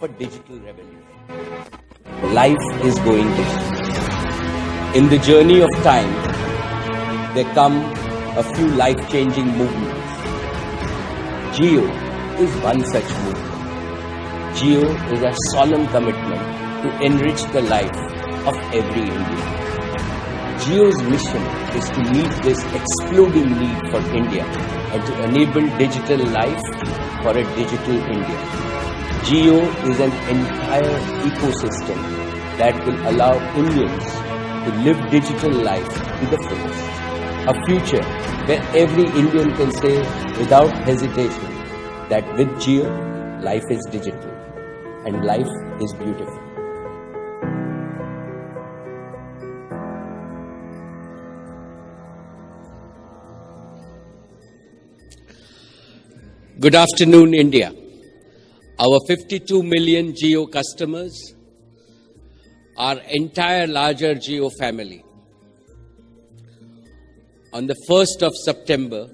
a digital revolution. Life is going digital. In the journey of time, there come a few life-changing movements. Jio is one such movement. Jio is a solemn commitment to enrich the life of every Indian. Jio's mission is to meet this exploding need for India and to enable digital life for a digital India. Jio is an entire ecosystem that will allow Indians to live digital life to the fullest. A future where every Indian can say without hesitation that with Jio, life is digital and life is beautiful. Good afternoon, India. Our 52 million Jio customers, our entire larger Jio family. On the 1st of September,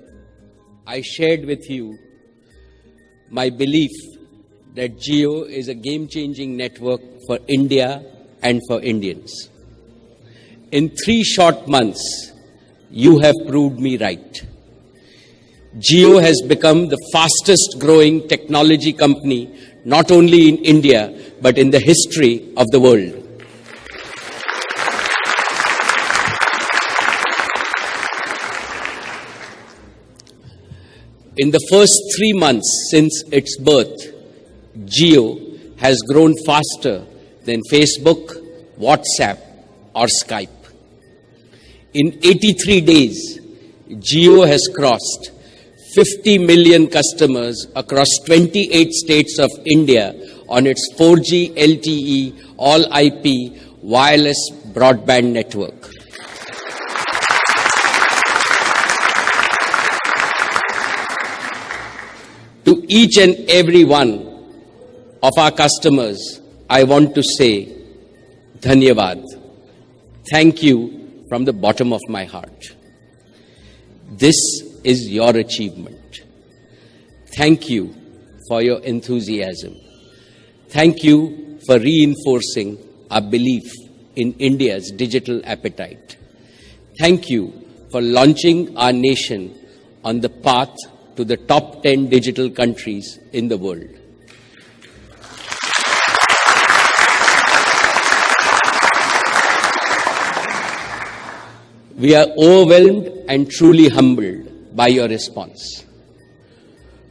I shared with you my belief that Jio is a game-changing network for India and for Indians. In 3 short months, you have proved me right. Jio has become the fastest growing technology company, not only in India, but in the history of the world. In the first 3 months since its birth, Jio has grown faster than Facebook, WhatsApp, or Skype. In 83 days, Jio has crossed 50 million customers across 28 states of India on its 4G LTE all-IP wireless broadband network. To each and every one of our customers, I want to say, Dhanyavad. Thank you from the bottom of my heart. This is your achievement. Thank you for your enthusiasm. Thank you for reinforcing our belief in India's digital appetite. Thank you for launching our nation on the path to the top 10 digital countries in the world. We are overwhelmed and truly humbled by your response.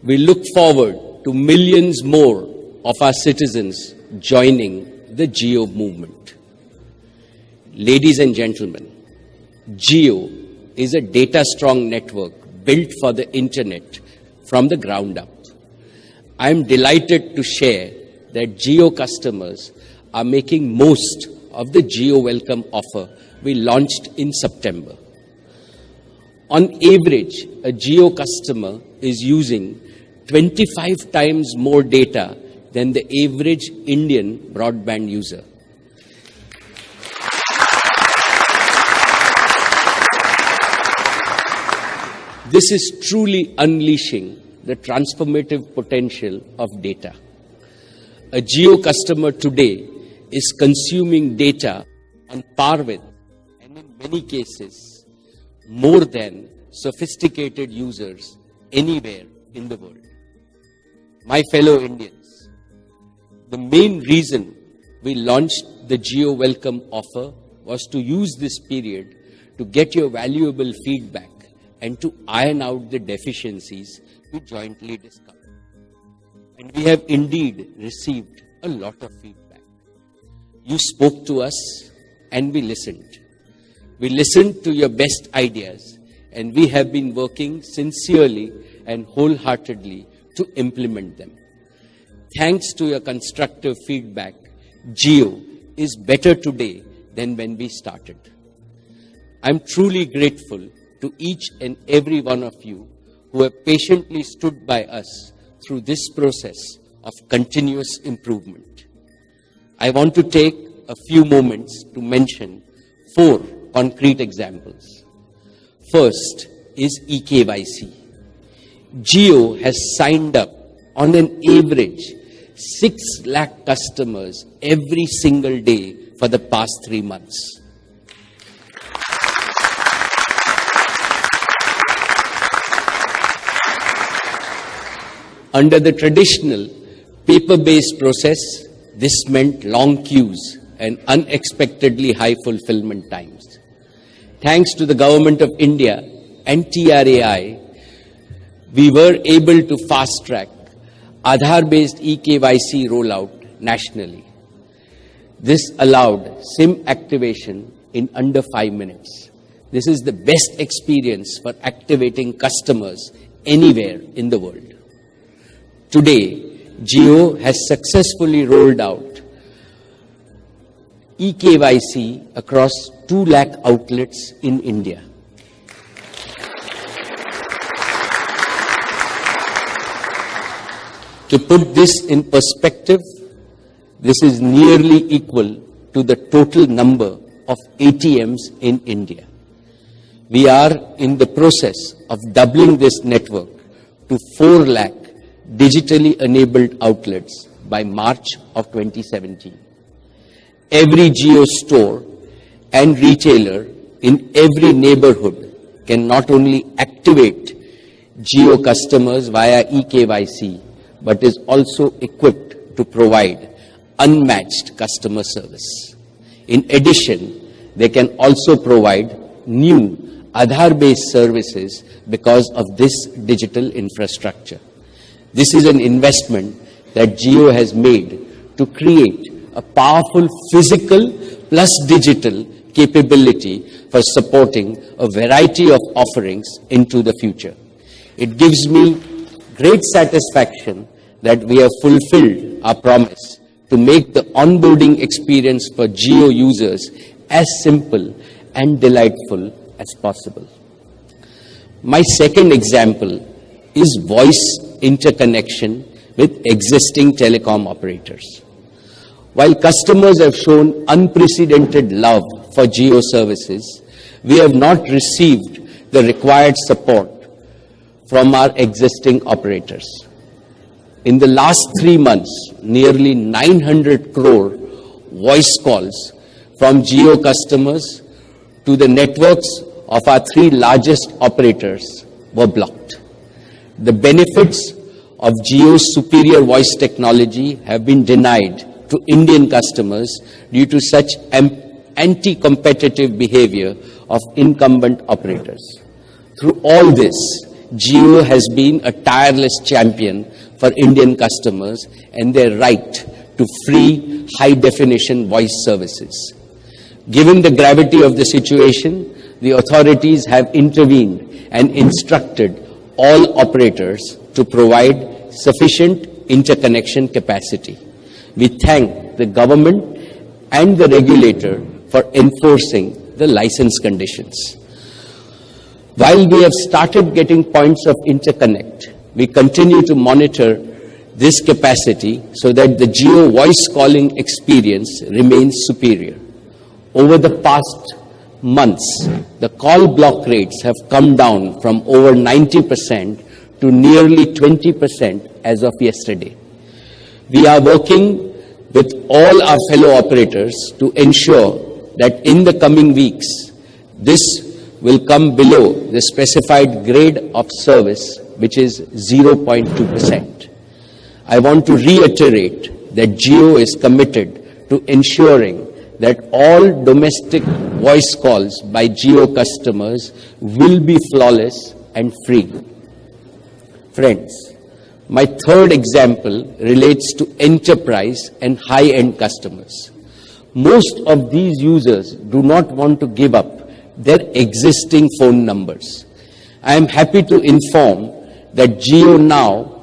We look forward to millions more of our citizens joining the Jio movement. Ladies and gentlemen, Jio is a data-strong network built for the internet from the ground up. I am delighted to share that Jio customers are making most of the Jio Welcome offer we launched in September. On average, a Jio customer is using 25 times more data than the average Indian broadband user. This is truly unleashing the transformative potential of data. A Jio customer today is consuming data on par with, and in many cases, more than sophisticated users anywhere in the world. My fellow Indians, the main reason we launched the Jio Welcome offer was to use this period to get your valuable feedback and to iron out the deficiencies we jointly discovered. And we have indeed received a lot of feedback. You spoke to us and we listened. We listened to your best ideas, and we have been working sincerely and wholeheartedly to implement them. Thanks to your constructive feedback, Jio is better today than when we started. I'm truly grateful to each and every one of you who have patiently stood by us through this process of continuous improvement. I want to take a few moments to mention 4 concrete examples. First is eKYC. Jio has signed up on an average 6 lakh customers every single day for the past 3 months. Under the traditional paper-based process, this meant long queues and unexpectedly high fulfillment times. Thanks to the Government of India and TRAI, we were able to fast-track Aadhaar-based eKYC rollout nationally. This allowed SIM activation in under 5 minutes. This is the best experience for activating customers anywhere in the world. Today, Jio has successfully rolled out eKYC across 2 lakh outlets in India. To put this in perspective, this is nearly equal to the total number of ATMs in India. We are in the process of doubling this network to 4 lakh digitally enabled outlets by March of 2017. Every Jio store and retailer in every neighborhood can not only activate Jio customers via eKYC, but is also equipped to provide unmatched customer service. In addition, they can also provide new Aadhaar-based services because of this digital infrastructure. This is an investment that Jio has made to create a powerful physical plus digital capability for supporting a variety of offerings into the future. It gives me great satisfaction that we have fulfilled our promise to make the onboarding experience for Jio users as simple and delightful as possible. My second example is voice interconnection with existing telecom operators. While customers have shown unprecedented love for Jio services, we have not received the required support from our existing operators. In the last 3 months, nearly 900 crore voice calls from Jio customers to the networks of our 3 largest operators were blocked. The benefits of Jio's superior voice technology have been denied to Indian customers due to such anti-competitive behavior of incumbent operators. Through all this, Jio has been a tireless champion for Indian customers and their right to free high-definition voice services. Given the gravity of the situation, the authorities have intervened and instructed all operators to provide sufficient interconnection capacity. We thank the government and the regulator for enforcing the license conditions. While we have started getting points of interconnect, we continue to monitor this capacity so that the Jio voice calling experience remains superior. Over the past months, the call block rates have come down from over 90% to nearly 20% as of yesterday. We are working with all our fellow operators to ensure that in the coming weeks, this will come below the specified grade of service, which is 0.2%. I want to reiterate that Jio is committed to ensuring that all domestic voice calls by Jio customers will be flawless and free. Friends, my third example relates to enterprise and high-end customers. Most of these users do not want to give up their existing phone numbers. I am happy to inform that Jio now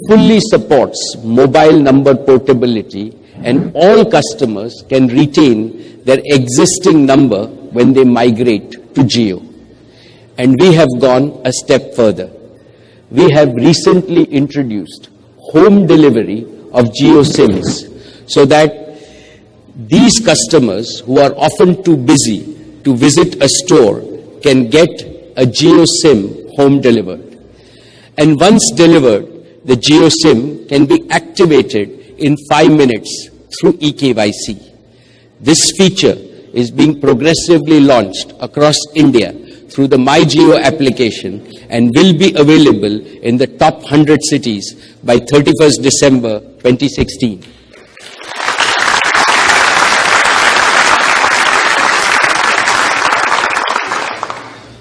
fully supports mobile number portability, and all customers can retain their existing number when they migrate to Jio. And we have gone a step further. We have recently introduced home delivery of Jio SIMs so that these customers who are often too busy to visit a store can get a Jio SIM home delivered. And once delivered, the Jio SIM can be activated in 5 minutes through eKYC. This feature is being progressively launched across India through the MyJio application and will be available in the top 100 cities by 31st December 2016.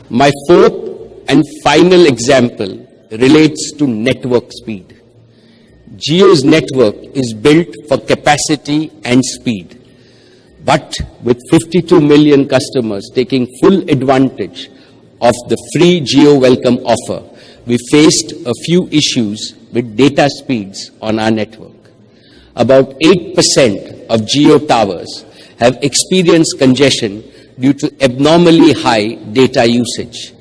My fourth and final example relates to network speed. Jio's network is built for capacity and speed. But with 52 million customers taking full advantage of the free Jio Welcome offer, we faced a few issues with data speeds on our network. About 8% of Jio towers have experienced congestion due to abnormally high data usage.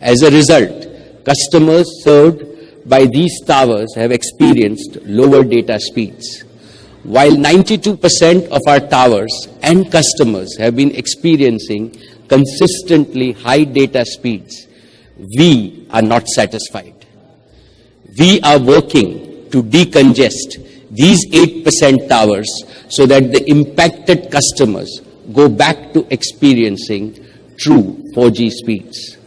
As a result, customers served by these towers have experienced lower data speeds. While 92% of our towers and customers have been experiencing consistently high data speeds, we are not satisfied. We are working to decongest these 8% towers so that the impacted customers go back to experiencing true 4G speeds.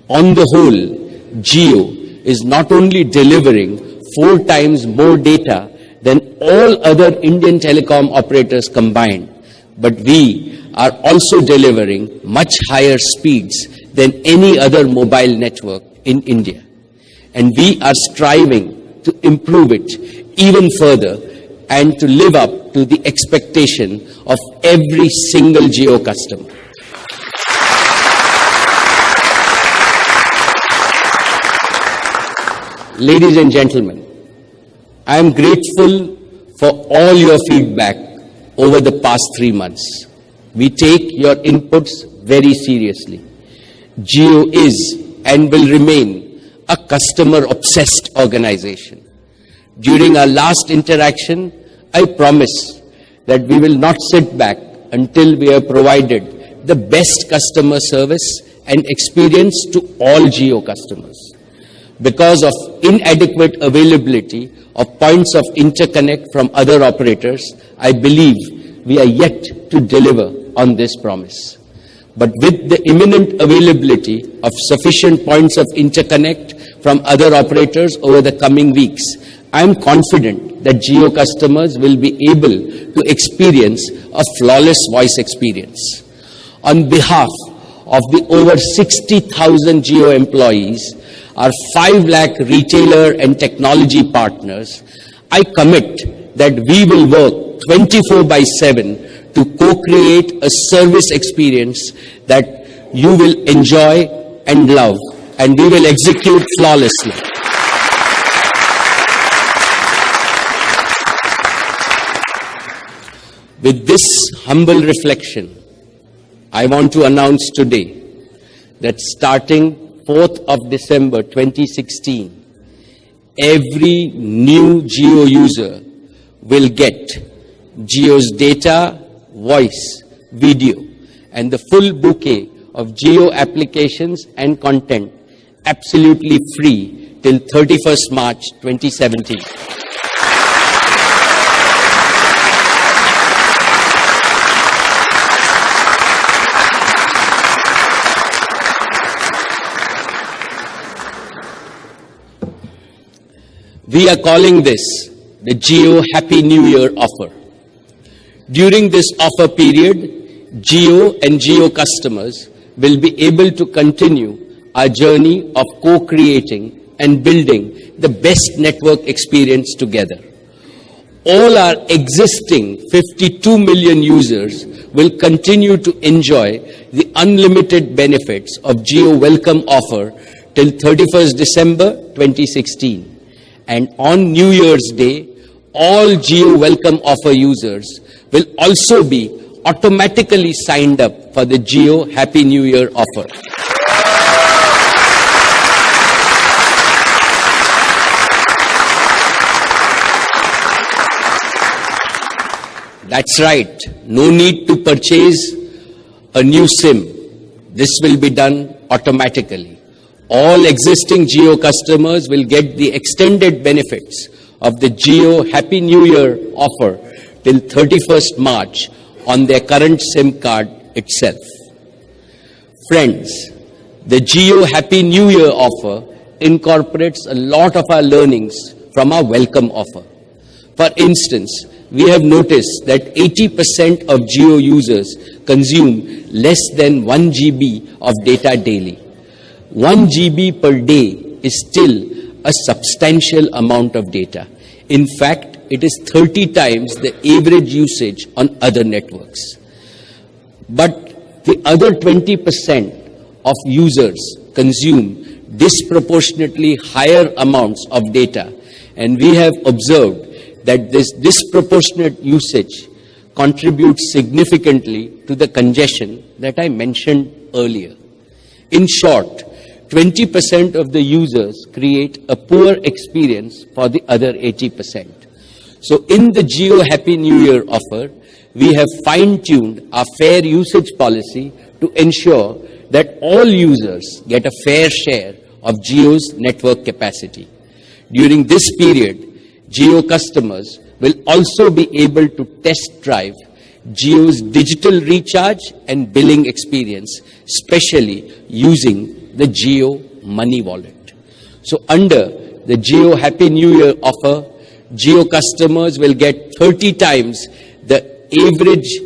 On the whole, Jio is not only delivering 4 times more data than all other Indian telecom operators combined, but we are also delivering much higher speeds than any other mobile network in India. And we are striving to improve it even further and to live up to the expectation of every single Jio customer. Ladies and gentlemen, I am grateful for all your feedback over the past 3 months. We take your inputs very seriously. Jio is and will remain a customer-obsessed organization. During our last interaction, I promise that we will not sit back until we have provided the best customer service and experience to all Jio customers. Because of inadequate availability of points of interconnect from other operators, I believe we are yet to deliver on this promise. But with the imminent availability of sufficient points of interconnect from other operators over the coming weeks, I am confident that Jio customers will be able to experience a flawless voice experience. On behalf of the over 60,000 Jio employees, our 5 lakh retailer and technology partners, I commit that we will work 24/7 to co-create a service experience that you will enjoy and love, and we will execute flawlessly. With this humble reflection, I want to announce today that starting 4th of December 2016, every new Jio user will get Jio's data, voice, video, and the full bouquet of Jio applications and content absolutely free till 31st March 2017. We are calling this the Jio Happy New Year offer. During this offer period, Jio and Jio customers will be able to continue our journey of co-creating and building the best network experience together. All our existing 52 million users will continue to enjoy the unlimited benefits of Jio Welcome offer till 31st December 2016. And on New Year's Day, all Jio Welcome offer users will also be automatically signed up for the Jio Happy New Year offer. That's right, no need to purchase a new SIM. This will be done automatically. All existing Jio customers will get the extended benefits of the Jio Happy New Year offer till 31st March on their current SIM card itself. Friends, the Jio Happy New Year offer incorporates a lot of our learnings from our welcome offer. For instance, we have noticed that 80% of Jio users consume less than 1 GB of data daily. 1 GB per day is still a substantial amount of data. In fact, it is 30 times the average usage on other networks. But the other 20% of users consume disproportionately higher amounts of data, and we have observed that this disproportionate usage contributes significantly to the congestion that I mentioned earlier. In short, 20% of the users create a poor experience for the other 80%. So in the Jio Happy New Year offer, we have fine-tuned our fair usage policy to ensure that all users get a fair share of Jio's network capacity. During this period, Jio customers will also be able to test drive Jio's digital recharge and billing experience, especially using the Jio Money Wallet. So under the Jio Happy New Year offer, Jio customers will get 30 times the average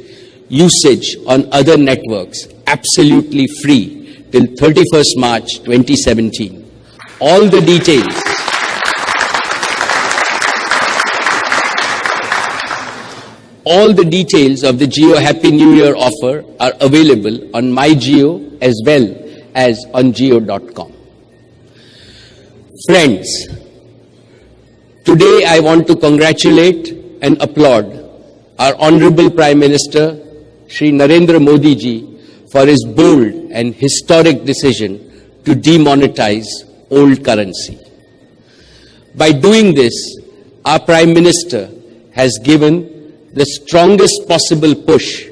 usage on other networks absolutely free till 31st March 2017. All the details of the Jio Happy New Year offer are available on MyJio as well as on Jio.com. Friends, today I want to congratulate and applaud our Honorable Prime Minister, Shri Narendra Modi ji, for his bold and historic decision to demonetize old currency. By doing this, our Prime Minister has given the strongest possible push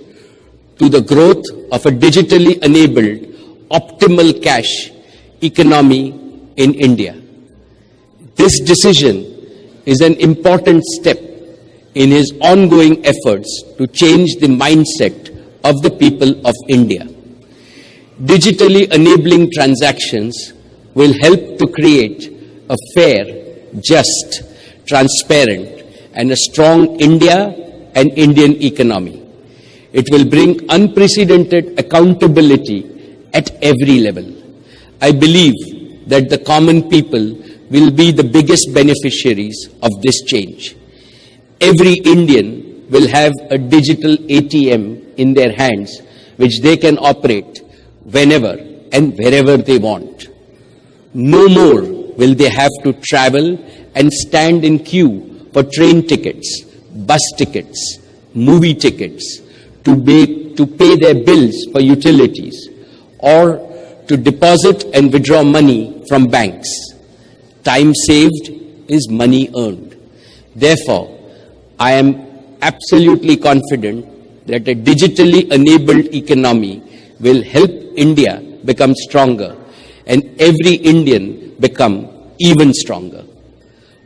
to the growth of a digitally enabled, optimal cash economy in India. This decision is an important step in his ongoing efforts to change the mindset of the people of India. Digitally enabling transactions will help to create a fair, just, transparent, and a strong India and Indian economy. It will bring unprecedented accountability at every level. I believe that the common people will be the biggest beneficiaries of this change. Every Indian will have a digital ATM in their hands, which they can operate whenever and wherever they want. No more will they have to travel and stand in queue for train tickets, bus tickets, movie tickets, to pay their bills for utilities, or to deposit and withdraw money from banks. Time saved is money earned. Therefore, I am absolutely confident that a digitally enabled economy will help India become stronger and every Indian become even stronger.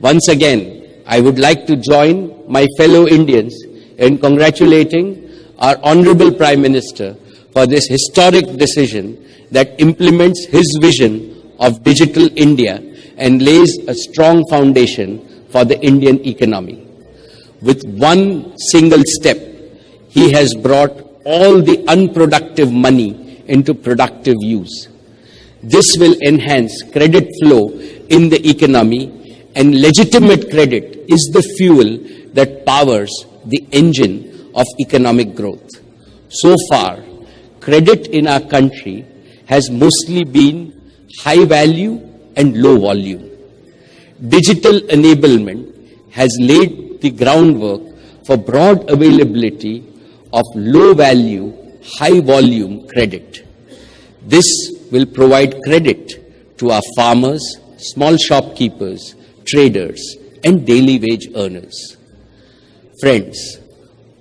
Once again, I would like to join my fellow Indians in congratulating our Honorable Prime Minister for this historic decision that implements his vision of digital India and lays a strong foundation for the Indian economy. With one single step, he has brought all the unproductive money into productive use. This will enhance credit flow in the economy, and legitimate credit is the fuel that powers the engine of economic growth. So far, credit in our country has mostly been high value and low volume. Digital enablement has laid the groundwork for broad availability of low value, high volume credit. This will provide credit to our farmers, small shopkeepers, traders, and daily wage earners. Friends,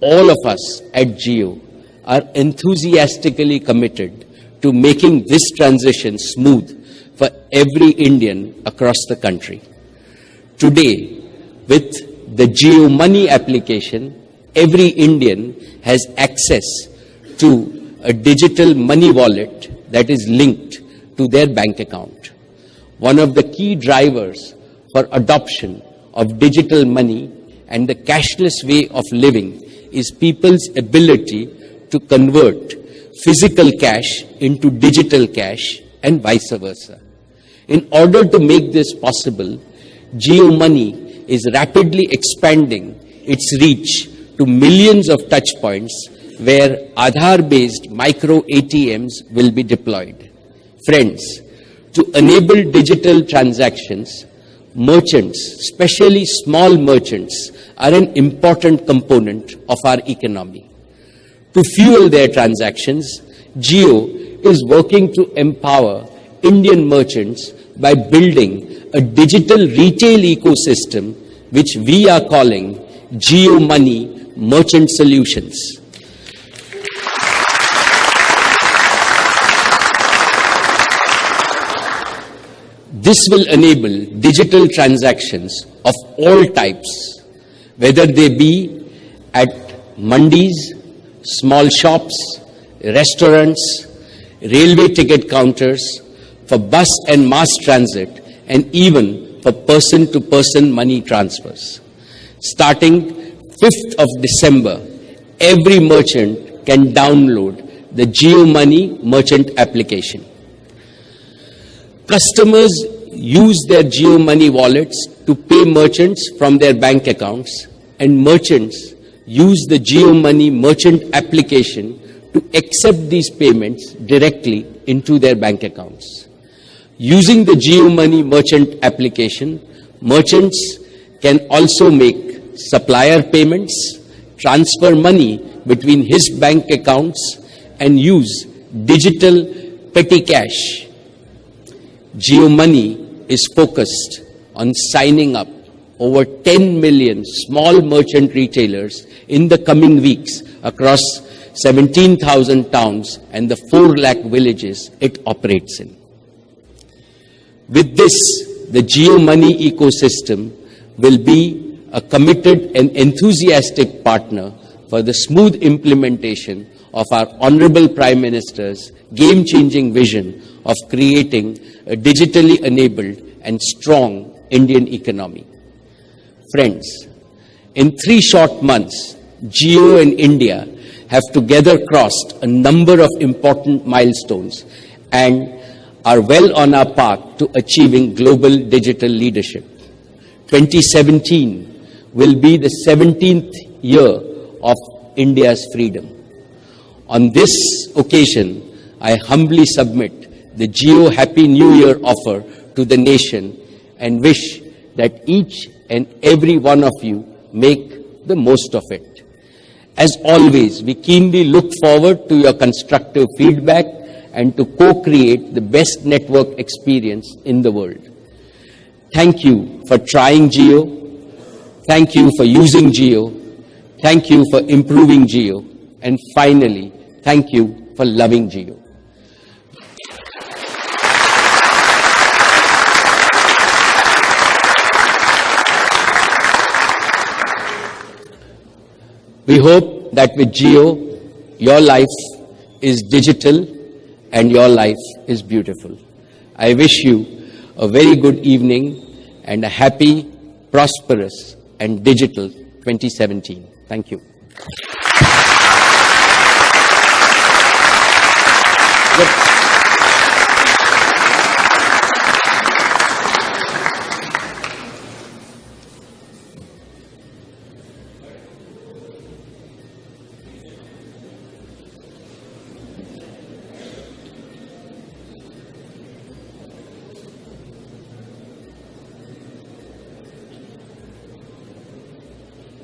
all of us at Jio are enthusiastically committed to making this transition smooth for every Indian across the country. Today, with the Jio Money application, every Indian has access to a digital money wallet that is linked to their bank account. One of the key drivers for adoption of digital money and the cashless way of living is people's ability to convert physical cash into digital cash and vice versa. In order to make this possible, Jio Money is rapidly expanding its reach to millions of touch points where Aadhaar-based micro ATMs will be deployed. Friends, to enable digital transactions, merchants, especially small merchants, are an important component of our economy. To fuel their transactions, Jio is working to empower Indian merchants by building a digital retail ecosystem which we are calling Jio Money Merchant Solutions. This will enable digital transactions of all types, whether they be at mandis, small shops, restaurants, railway ticket counters, for bus and mass transit, and even for person-to-person money transfers. Starting 5th of December, every merchant can download the Jio Money merchant application. Customers use their Jio Money wallets to pay merchants from their bank accounts, and merchants use the Jio Money merchant application to accept these payments directly into their bank accounts. Using the Jio Money merchant application, merchants can also make supplier payments, transfer money between his bank accounts, and use digital petty cash. Jio Money is focused on signing up over 10 million small merchant retailers in the coming weeks across 17,000 towns and the 4 lakh villages it operates in. With this, the Jio Money ecosystem will be a committed and enthusiastic partner for the smooth implementation of our Honorable Prime Minister's game-changing vision of creating a digitally enabled and strong Indian economy. Friends, in 3 short months, Jio and India have together crossed a number of important milestones and are well on our path to achieving global digital leadership. 2017 will be the 17th year of India's freedom. On this occasion, I humbly submit the Jio Happy New Year offer to the nation and wish that each and every one of you make the most of it. As always, we keenly look forward to your constructive feedback and to co-create the best network experience in the world. Thank you for trying Jio. Thank you for using Jio. Thank you for improving Jio. And finally, thank you for loving Jio. We hope that with Jio, your life is digital and your life is beautiful. I wish you a very good evening and a happy, prosperous and digital 2017. Thank you.